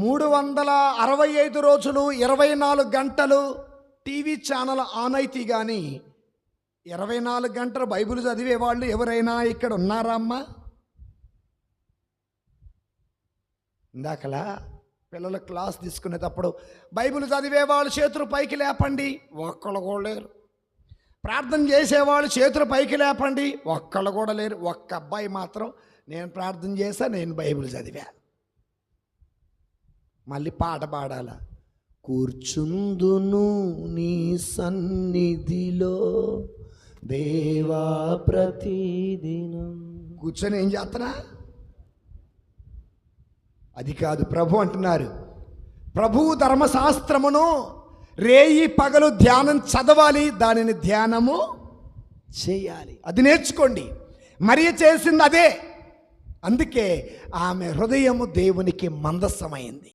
365 రోజులు 24 గంటలు TV channel on అయితే కానీ 24 గంటలు బైబిల్ చదివే వాళ్ళు ఎవరైనా ఇక్కడ ఉన్నారా అమ్మా? ఇందాకలా పిల్లల క్లాస్ తీసుకునేటప్పుడు బైబిల్ చదివే వాళ్ళు చేతులు పైకి లేపండి, ఒక్కళ్ళు కూడా లేరు. ప్రార్థన చేసేవాళ్ళు చేతులు పైకి లేపండి, ఒక్కళ్ళు కూడా లేరు. ఒక్క అబ్బాయి మాత్రం నేను ప్రార్థన చేశా, నేను బైబిల్ చదివా. మళ్ళీ పాట పాడాల, కూర్చుందును నీ సన్నిధిలో దేవా ప్రతిదినం. కూర్చొని ఏం చేస్తున్నా? అది కాదు, ప్రభు అంటున్నారు, ప్రభు ధర్మశాస్త్రమును రేయి పగలు ధ్యానం చదవాలి, దానిని ధ్యానము చేయాలి. అది నేర్చుకోండి. మరియ చేసింది అదే. అందుకే ఆమె హృదయము దేవునికి మందస్సమైంది.